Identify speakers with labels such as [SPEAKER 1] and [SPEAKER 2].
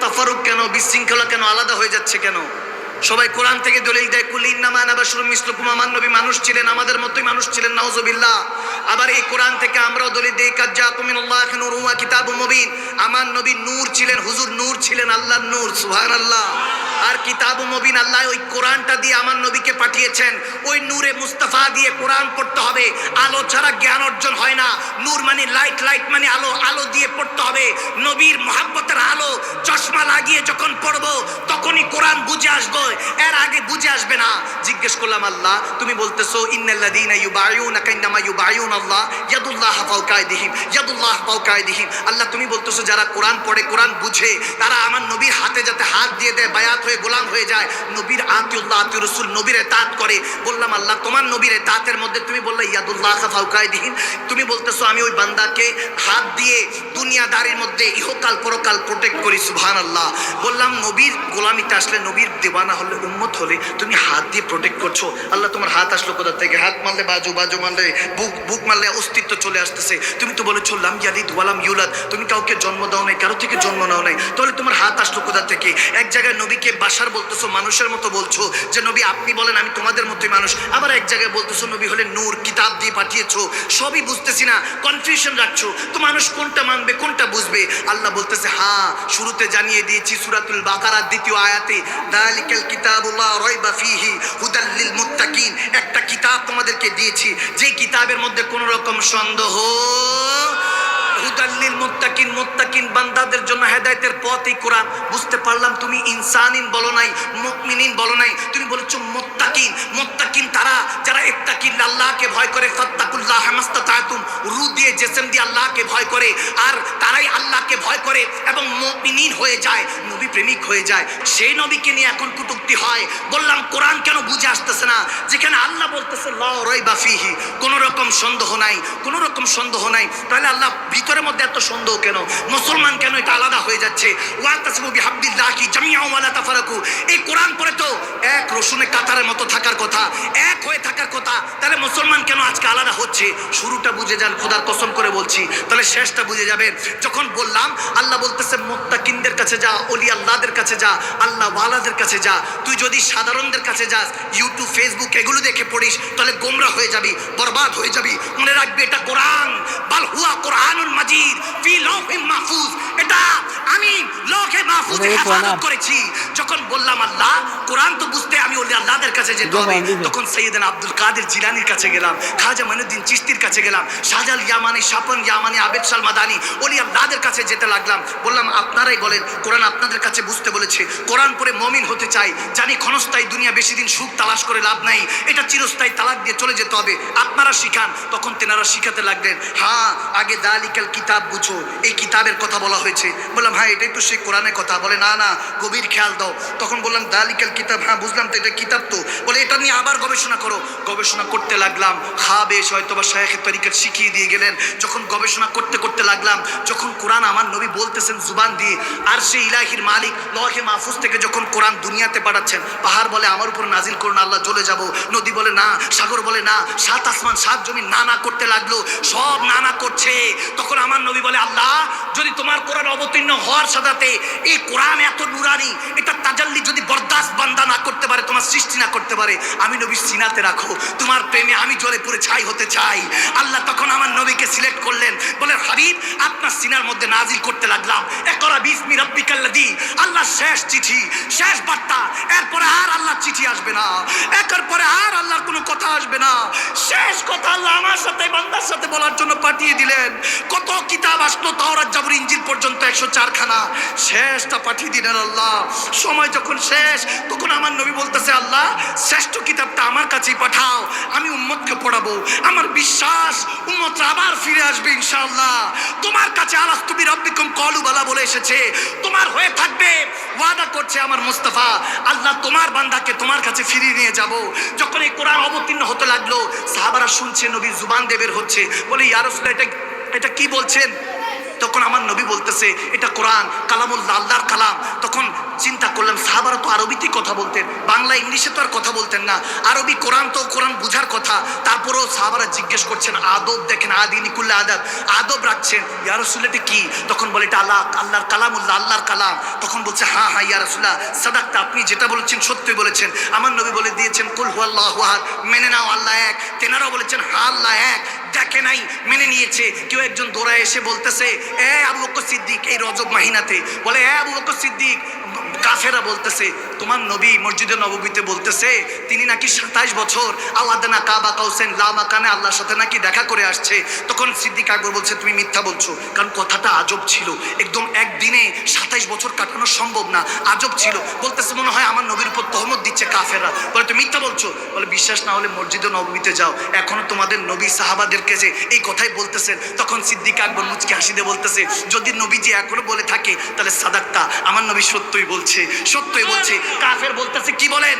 [SPEAKER 1] তাফারুক কেন, বিশৃঙ্খলা কেন, আলাদা হয়ে যাচ্ছে কেন? সবাই কোরআন থেকে দলিল দেয়, কুল ইন্নামা আনা বাশারুম মিসলুকুম, আমার নবী মানুষ ছিলেন, আমাদের মতোই মানুষ ছিলেন, নাউজুবিল্লাহ। আবার এই কোরআন থেকে আমরাও দলিল দেই, কাদ জাআকুম মিনাল্লাহি নূরুন ওয়া কিতাবুম মুবিন, আমার নবী নূর ছিলেন, হুজুর নূর ছিলেন, আল্লাহর নূর, সুবহানাল্লাহ। আর কিতাবুম মুবিন, আল্লাহ ওই কোরআনটা দিয়ে আমার নবীকে পাঠিয়েছেন, ওই নূরে মুস্তাফা দিয়ে কোরআন পড়তে হবে। আলো ছাড়া জ্ঞান অর্জন হয় না। নূর মানে লাইট, লাইট মানে আলো, আলো দিয়ে পড়তে হবে। নবীর মুহাব্বতের আলো চশমা লাগিয়ে যখন পড়বো তখনই কোরআন বুঝে আসবে, এর আগে বুঝে আসবে না। জিজ্ঞেস করলাম, আল্লাহ তুমি বলতেছো ইন্নাল্লাযীনা ইউবাইউনাকা ইন্নামা ইউবাইউনাল্লাহ ইয়াদুল্লাহ ফাওকা আইদিহিম, ইয়াদুল্লাহ ফাওকা আইদিহিম। আল্লাহ তুমি বলতেছো যারা কোরআন পড়ে, কোরআন বুঝে, তারা আমার নবীর হাতে যাতে হাত দিয়ে দেয়, বায়াত হয়ে গোলাম হয়ে যায়, নবীর আতিউল্লাহ আতিউর রাসূল, নবীর ইতাআত করে। বললাম, আল্লাহ তোমার নবীর ইতাআতের মধ্যে তুমি বললে ইয়াদুল্লাহ ফাওকা আইদিহিম, তুমি বলতেছো আমি ওই বান্দাকে হাত দিয়ে দুনিয়াদারির মধ্যে ইহকাল পরকাল প্রোটেক্ট করি, সুবহানাল্লাহ। বললাম, নবীর গোলামিতে আসলে, নবীর দেওয়ানা হলে, উম্মত হলে তুমি হাত দিয়ে প্রোটেক্ট করছো। আল্লাহ তোমার হাত আসলো কোথা থেকে? হাত মারলে বাজু, বাজু মারলে বুক, বুক মারলে অস্তিত্ব চলে আসতেছে। তুমি তো বলেছো লাম ইয়ালিদ ওয়ালাম ইউলাদ, তুমি কাউকে জন্ম দাও নাই, কারো থেকে জন্ম নাও নাই, তাহলে তোমার হাত আসলো কোথা থেকে? এক জায়গায় নবীকে বাশার বলতেছো, মানুষের মতো বলছো যে নবী আপনি বলেন আমি তোমাদের মতোই মানুষ, আবার এক জায়গায় বলতেছো নবী হলে নূর, কিতাব দিয়ে পাঠিয়েছো। সবই বুঝতেছি না, কনফিউশন রাখছো, তো মানুষ কোনটা মানবে, কোনটা বুঝবে? আল্লাহ বলতেছে, হ্যাঁ শুরুতে জানিয়ে দিয়েছি সূরাতুল বাকারার 2য় আয়াতে, দালিকাল কিতাবুল্লাহ রাইবা ফীহি হুদাল লিল মুত্তাকিন, একটা কিতাব তোমাদেরকে দিয়েছি যে কিতাবের মধ্যে কোনো রকম সন্দেহ, হুদাল লিল মুত্তাকিন, মুত্তাকিন বান্দাদের জন্য হেদায়েতের পথ এই কোরআন। বুঝতে পারলাম তুমি ইনসানিন বলো নাই, মুমিনিন বলো নাই, তুমি বলেছো মুত্তাকিন। মুত্তাকিন তারা যারা ইত্তাকিন, আল্লাহকে ভয় করে, ফাত্তাকুল্লাহ মাস্তাতাতুম, রূহ দিয়ে জিসম দিয়ে আল্লাহকে ভয় করে, আর তারাই আল্লাহকে ভয় করে এবং মুমিনিন হয়ে যায়, নবী প্রেমিক হয়ে যায়। সেই নবীকে নিয়ে এখন কটূক্তি হয়। বললাম কোরআন কেন বুঝে আসতেছে না, যেখানে আল্লাহ বলতেছে লা রাইবা ফীহি, কোনো রকম সন্দেহ নাই, কোনো রকম সন্দেহ নাই, তাহলে আল্লাহ ভিতরের মধ্যে এত সন্দেহ কেন? মুসলমান কেন এটা আলাদা হয়ে যাচ্ছে? ওয়াতাসিমু বিহাবলিল্লাহি জামিআন ওয়া লা তাফারাকু, এই কোরআন পড়ে তো এক রসুনের কাতারের মতো থাকার কথা, এক হয়ে থাকার কথা, তাহলে মুসলমান কেন আজকে আলাদা হচ্ছে? শুরুটা বুঝে যান, খোদার কসম করে বলছি, তাহলে শেষটা বুঝে যাবেন। যখন বললাম আল্লাহ বলতেছে মুত্তাকিনদের কাছে যা, ওলি আল্লাহদের কাছে যা, আল্লাহ ওয়ালাদের কাছে যা। তুই যদি সাধারণদের কাছে যাস, ইউটিউব ফেসবুক এগুলো দেখে পড়িস, তাহলে গোমরা হয়ে যাবি, বরবাদ হয়ে যাবি। মনে রাখবি এটা কোরআন, বাল হুয়া কোরআনুল মাজিদ ফি লাউহিম মাহফুজ, এটা আমি লৌহে মাহফুজে হেফাজত করেছি। যখন বললাম আল্লাহ কোরআন তো বুঝতে আমি ওলি আল্লাহদের কাছে যেতে হবে, তখন সৈয়দনা আব্দুল কাদের জিলানীর কাছে গেলাম, খাজা মাইনুদ্দিন চিশতির কাছে গেলাম, শাহজাল ইয়ামানি, শাপন ইয়ামানি, আবেদ শাল মাদানি, ওলি আল্লাহদের কাছে যেতে লাগলাম। বললাম আপনারাই বলেন, কোরআন আপনাদের কাছে বুঝতে বলেছে, কোরআন পড়ে মুমিন হতে চাই, জানি ক্ষণস্থায়ী দুনিয়া, বেশি দিন সুখ তালাশ করে লাভ নাই, এটা চিরস্থায়ী, তালাক দিয়ে চলে যেতে হবে, আপনারা শিখান। তখন তেনারা শিখাতে লাগলেন, হ্যাঁ আগে দালিকাল কিতাব বুঝো, এই কিতাবের কথা বলা হয়েছে। বললাম হ্যাঁ এটাই তো সেই কোরআনের কথা। বলে না না, গভীর খেয়াল দাও। তখন বললাম দালিকাল কিতাব, হ্যাঁ বুঝলাম তো এটা কিতাব তো। বলে এটা নিয়ে আবার গবেষণা করো। গবেষণা করতে লাগলাম, বেশ হয়তো বা শায়েখের তরিকত শিখিয়ে দিয়ে গেলেন। যখন গবেষণা করতে করতে লাগলাম, যখন কোরআন আমার নবী বলতেছেন জুবান দিয়ে, আর সেই ইলাহির মালিক লৌহে মাহফুজ থেকে যখন কোরআন দুনিয়াতে পাঠাচ্ছেন, পাহাড় বলে আমার উপর নাজিল করুন আল্লাহ, জ্বলে যাব, নদী বলে না, সাগর বলে না, 7 আসমান 7 জমি না না করতে লাগলো, সব না না করছে। তখন আমার নবী বলে, আল্লাহ যদি তোমার কোরআন অবতীর্ণ হওয়ার সাথে এই কোরআন এত নুরানি, এটা তাজাল্লি যদি বরদাস্ত বান্দা না করতে পারে, তোমার সৃষ্টি না করতে পারে, আমি নবী সিনাতে রাখো, তোমার প্রেমে আমি জ্বলে পুড়ে ছাই হতে চাই। আল্লাহ তখন আমার নবীকে সিলেক্ট করলেন, বলে হাবিব আপনার সিনার মধ্যে নাজিল করতে লাগলাম ইকরা বিসমি রাব্বিকাল্লাযী, আল্লাহ শেষ চিঠি, শেষ বার্তা, এরপরে আর আল্লাহ চিঠি আসবে না, একের পরে আর আল্লাহর কোনো কথা আসবে না। শেষ কথা আল্লাহ আমার সাথে বান্দার সাথে বলার জন্য পাঠিয়ে দিলেন। কত কিতাব আসলো, তাওরাত জাবুর ইনজিল পর্যন্ত 104 খানা, শেষটা পাঠিয়ে দিলেন আল্লাহ। সময় যখন শেষ, তখন আমার নবী বলতেছে, আল্লাহ শ্রেষ্ঠ কিতাবটা আমার কাছেই পাঠাও, আমি উম্মতকে পড়াবো, আমার বিশ্বাস উম্মতরা আবার ফিরে আসবে ইনশাআল্লাহ। তোমার কাছে আলাস্তু বিরাব্বিকুম ক্বালু বালা বলে এসেছে, তোমার হয়ে থাকবে, ওয়াদা করছে আমার মুস্তাফা। আল্লাহ তোমার বান্দাকে তোমার কাছে ফিরিয়ে নিয়ে যাব। যখন এই কোরআন অবতীর্ণ হতে লাগলো, সাহাবারা শুনছে, নবীর জুবান দিয়ে বের হচ্ছে, বলে ইয়া রাসূলুল্লাহ এটা কি বলছেন? তখন আমার নবী বলতেছে, এটা কোরআন কালামুল্লাহ, আল্লাহর কালাম। তখন চিন্তা করলাম সাহাবারা তো আরবিতে কথা বলতেন, বাংলা ইংলিশে তো আর কথা বলতেন না, আরবি কোরআন তো কোরআন বুঝার কথা। তারপরেও সাহাবারা জিজ্ঞেস করছেন, আদব দেখেন, আদিনিকুল্লাহ আদাব, আদব রাখছেন। ইয়া রাসূলুল্লাহ এটা কি? তখন বলে এটা আল্লাহর কালামুল্লাহ, আল্লাহর কালাম। তখন বলছে হ্যাঁ হ্যাঁ ইয়া রাসূলুল্লাহ সাদাকতা, আপনি যেটা বলেছেন সত্যই বলেছেন। আমার নবী বলে দিয়েছেন কুল হুয়াল্লাহু আহাদ, মেনে নাও আল্লাহ এক। তেনারাও বলেছেন হ্যাঁ আল্লাহ এক, দেখে নাই মেনে নিয়েছে। কেউ একজন দৌড়ায় এসে বলতেছে, এ আবু বকর সিদ্দিক, এই রজব মাহিনাতে বলে, এ আবু বকর সিদ্দিক, কাফেরা বলতেছে তোমার নবী মসজিদে নববীতে বলতেছে তিনি নাকি 27 বছর আওয়াদনা কাবা কাউসেন লা মাকানে আল্লাহর সাথে নাকি দেখা করে আসছে। তখন সিদ্দিক আকবর বলছে তুমি মিথ্যা বলছো, কারণ কথাটা আজব ছিল, একদম একদিনে 27 বছর কাটানো সম্ভব না, আজব ছিল। বলতেছে মনে হয় আমার নবীর উপর তহমত দিচ্ছে কাফেররা। বলে তুমি মিথ্যা বলছো? বলে বিশ্বাস না হলে মসজিদে নববীতে যাও, এখনো তোমাদের নবী সাহাবাদেরকে যে এই কথাই বলতেছেন। তখন সিদ্দিক আকবর মুচকি হাসি দিয়ে বলতেছে যদি নবীজি এখনো বলে থাকে তাহলে সাদাকতা, আমার নবী সত্যই বলছে, সত্যই বলছে। কাফের বলতেছে কি বলেন?